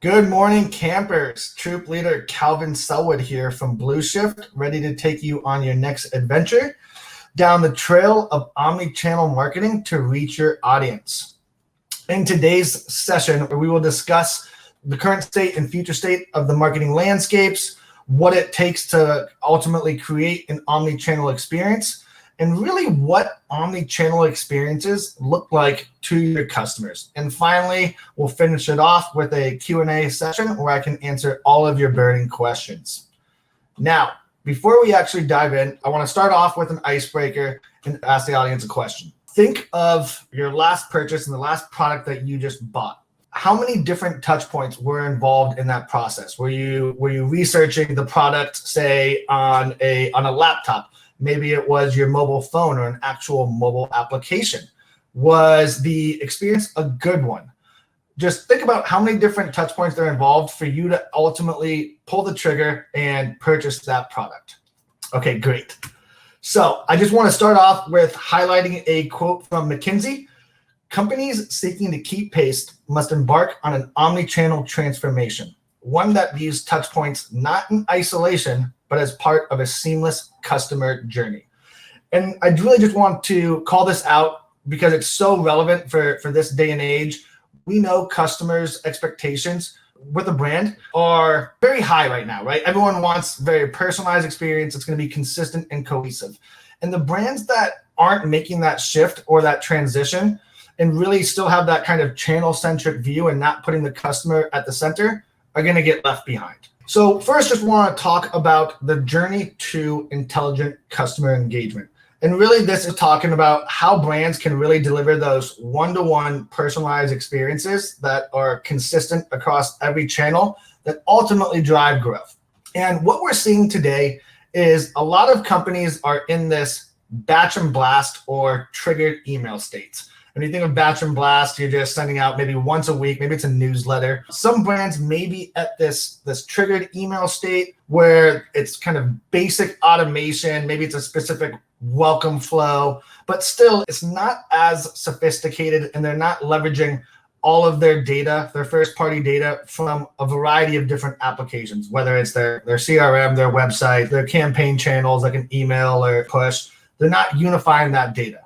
Good morning, campers. Troop leader Calvin Selwood here from Blue Shift, ready to take you on your next adventure down the trail of omnichannel marketing to reach your audience. In today's session, we will discuss the current state and future state of the marketing landscapes, what it takes to ultimately create an omnichannel experience, and really what omnichannel experiences look like to your customers. And finally, we'll finish it off with a Q&A session where I can answer all of your burning questions. Now, before we actually dive in, I want to start off with an icebreaker and ask the audience a question. Think of your last purchase and the last product that you just bought. How many different touch points were involved in that process? Were you researching the product, say, on a laptop? Maybe it was your mobile phone or an actual mobile application. Was the experience a good one? Just think about how many different touch points are involved for you to ultimately pull the trigger and purchase that product. Okay, great. So I just want to start off with highlighting a quote from McKinsey. Companies seeking to keep pace must embark on an omnichannel transformation, one that views touch points not in isolation, but as part of a seamless customer journey. And I really just want to call this out because it's so relevant for this day and age. We know customers' expectations with a brand are very high right now, right? Everyone wants very personalized experience. It's going to be consistent and cohesive. And the brands that aren't making that shift or that transition and really still have that kind of channel-centric view and not putting the customer at the center are going to get left behind. So first, just want to talk about the journey to intelligent customer engagement. And really, this is talking about how brands can really deliver those one-to-one personalized experiences that are consistent across every channel that ultimately drive growth. And what we're seeing today is a lot of companies are in this batch and blast or triggered email states. When you think of batch and blast, you're just sending out maybe once a week, maybe it's a newsletter. Some brands may be at this triggered email state where it's kind of basic automation, maybe it's a specific welcome flow, but still it's not as sophisticated and they're not leveraging all of their data, their first party data from a variety of different applications, whether it's their CRM, their website, their campaign channels like an email or push. They're not unifying that data.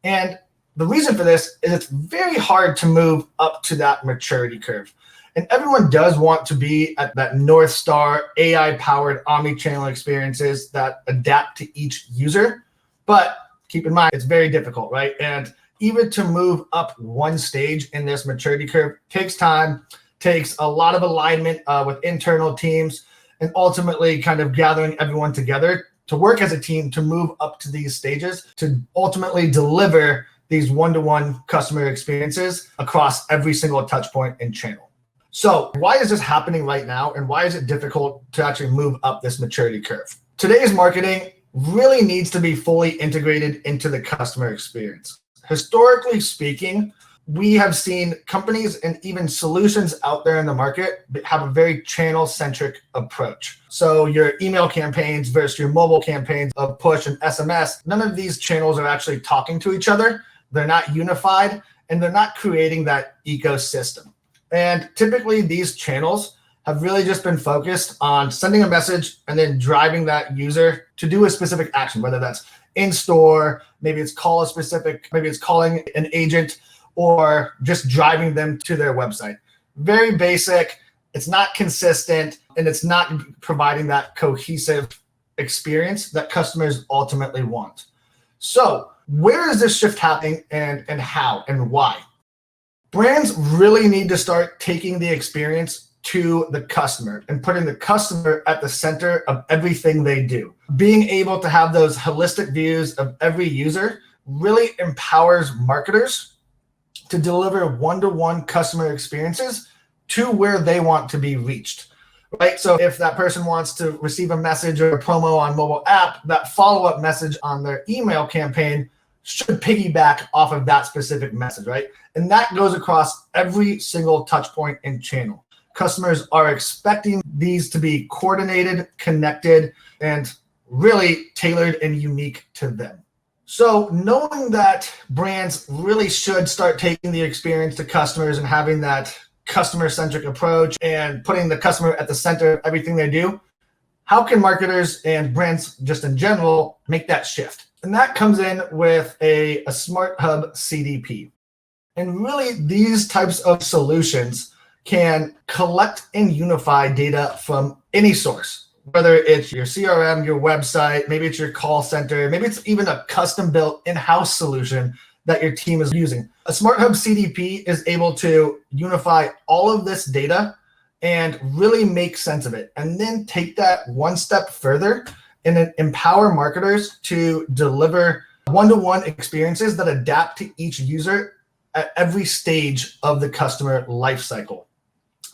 And the reason for this is it's very hard to move up to that maturity curve. And everyone does want to be at that North Star AI-powered omnichannel experiences that adapt to each user. But keep in mind, it's very difficult, right? And even to move up one stage in this maturity curve takes time, takes a lot of alignment with internal teams, and ultimately kind of gathering everyone together to work as a team to move up to these stages to ultimately deliver these one-to-one customer experiences across every single touch point and channel. So why is this happening right now? And why is it difficult to actually move up this maturity curve? Today's marketing really needs to be fully integrated into the customer experience. Historically speaking, we have seen companies and even solutions out there in the market have a very channel-centric approach. So your email campaigns versus your mobile campaigns of push and SMS, none of these channels are actually talking to each other. They're not unified, and they're not creating that ecosystem. And typically, these channels have really just been focused on sending a message and then driving that user to do a specific action, whether that's in-store, maybe it's maybe it's calling an agent, or just driving them to their website. Very basic, it's not consistent, and it's not providing that cohesive experience that customers ultimately want. So where is this shift happening and how and why? Brands really need to start taking the experience to the customer and putting the customer at the center of everything they do. Being able to have those holistic views of every user really empowers marketers to deliver one-to-one customer experiences to where they want to be reached. Right? So if that person wants to receive a message or a promo on mobile app, that follow-up message on their email campaign should piggyback off of that specific message, right? And that goes across every single touch point and channel. Customers are expecting these to be coordinated, connected, and really tailored and unique to them. So knowing that brands really should start taking the experience to customers and having that customer-centric approach and putting the customer at the center of everything they do, how can marketers and brands just in general make that shift? And that comes in with a SmartHub CDP. And really, these types of solutions can collect and unify data from any source, whether it's your CRM, your website, maybe it's your call center, maybe it's even a custom-built in-house solution that your team is using. A SmartHub CDP is able to unify all of this data and really make sense of it, and then take that one step further and then empower marketers to deliver one-to-one experiences that adapt to each user at every stage of the customer lifecycle.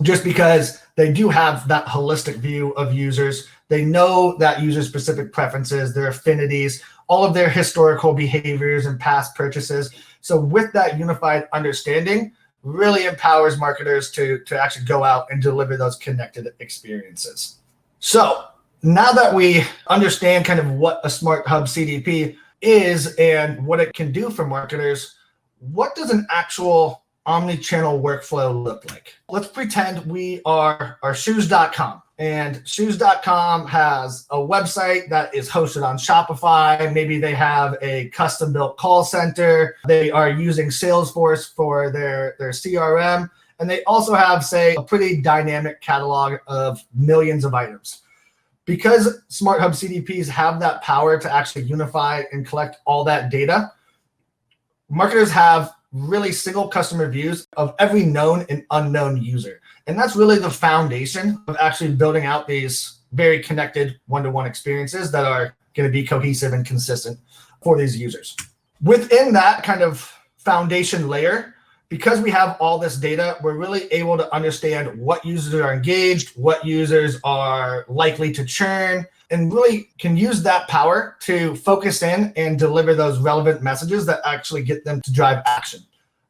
Just because they do have that holistic view of users, they know that user-specific preferences, their affinities, all of their historical behaviors and past purchases. So with that unified understanding, really empowers marketers to actually go out and deliver those connected experiences. So now that we understand kind of what a SmartHub CDP is and what it can do for marketers, what does an actual omnichannel workflow look like? Let's pretend we are shoes.com, and shoes.com has a website that is hosted on Shopify. Maybe they have a custom built call center. They are using Salesforce for their CRM. And they also have, say, a pretty dynamic catalog of millions of items. Because SmartHub CDPs have that power to actually unify and collect all that data, marketers have really single customer views of every known and unknown user. And that's really the foundation of actually building out these very connected one-to-one experiences that are going to be cohesive and consistent for these users. Within that kind of foundation layer, because we have all this data, we're really able to understand what users are engaged, what users are likely to churn, and really can use that power to focus in and deliver those relevant messages that actually get them to drive action.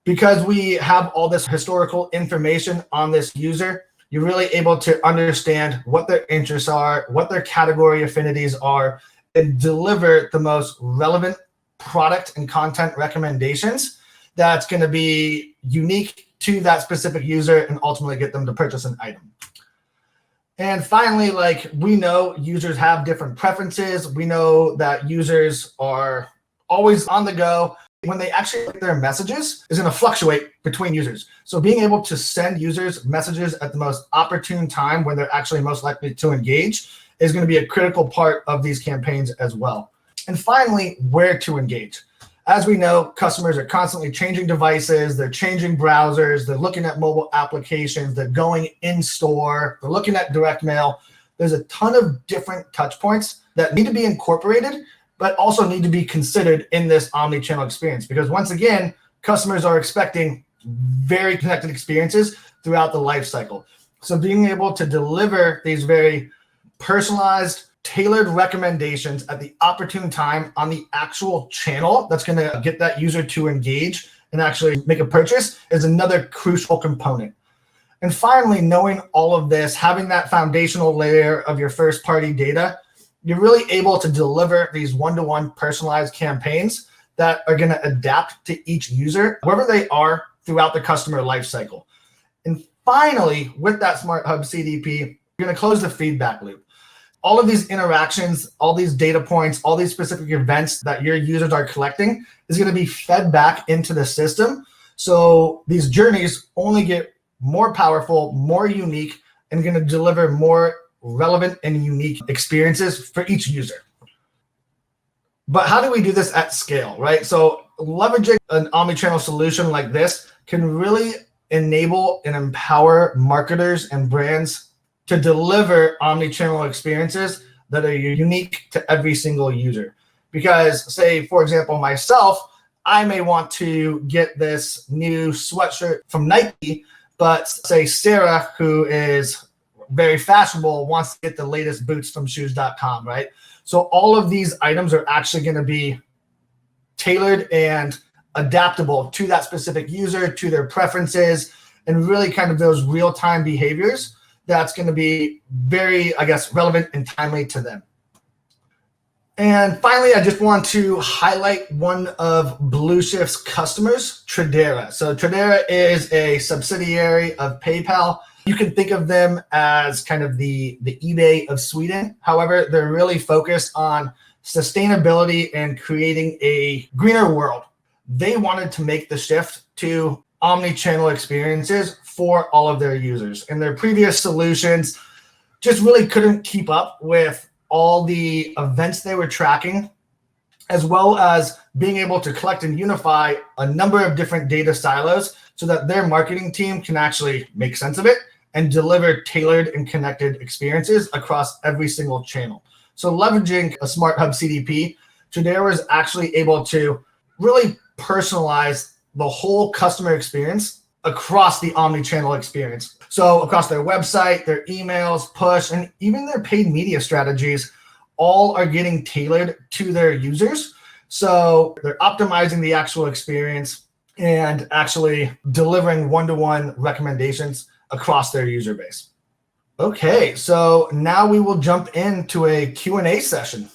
Because we have all this historical information on this user, you're really able to understand what their interests are, what their category affinities are, and deliver the most relevant product and content recommendations that's going to be unique to that specific user and ultimately get them to purchase an item. And finally, like, we know users have different preferences. We know that users are always on the go. When they actually get their messages is going to fluctuate between users. So being able to send users messages at the most opportune time when they're actually most likely to engage is going to be a critical part of these campaigns as well. And finally, where to engage. As we know, customers are constantly changing devices, they're changing browsers, they're looking at mobile applications, they're going in store, they're looking at direct mail. There's a ton of different touch points that need to be incorporated, but also need to be considered in this omni-channel experience. Because once again, customers are expecting very connected experiences throughout the life cycle. So being able to deliver these very personalized, tailored recommendations at the opportune time on the actual channel that's going to get that user to engage and actually make a purchase is another crucial component. And finally, knowing all of this, having that foundational layer of your first-party data, you're really able to deliver these one-to-one personalized campaigns that are going to adapt to each user, wherever they are throughout the customer lifecycle. And finally, with that SmartHub CDP, you're going to close the feedback loop. All of these interactions, all these data points, all these specific events that your users are collecting is going to be fed back into the system. So these journeys only get more powerful, more unique, and going to deliver more relevant and unique experiences for each user. But how do we do this at scale, right? So leveraging an omnichannel solution like this can really enable and empower marketers and brands to deliver omnichannel experiences that are unique to every single user. Because, say, for example, myself, I may want to get this new sweatshirt from Nike, but say Sarah, who is very fashionable, wants to get the latest boots from shoes.com, right? So all of these items are actually going to be tailored and adaptable to that specific user, to their preferences, and really kind of those real-time behaviors that's going to be very, I guess, relevant and timely to them. And finally, I just want to highlight one of BlueShift's customers, Tradera. So Tradera is a subsidiary of PayPal. You can think of them as kind of the eBay of Sweden. However, they're really focused on sustainability and creating a greener world. They wanted to make the shift to omni-channel experiences for all of their users. And their previous solutions just really couldn't keep up with all the events they were tracking, as well as being able to collect and unify a number of different data silos so that their marketing team can actually make sense of it and deliver tailored and connected experiences across every single channel. So leveraging a SmartHub CDP, Tradera is actually able to really personalize the whole customer experience across the omni-channel experience. So across their website, their emails, push, and even their paid media strategies, all are getting tailored to their users. So they're optimizing the actual experience and actually delivering one-to-one recommendations across their user base. Okay, so now we will jump into a Q&A session.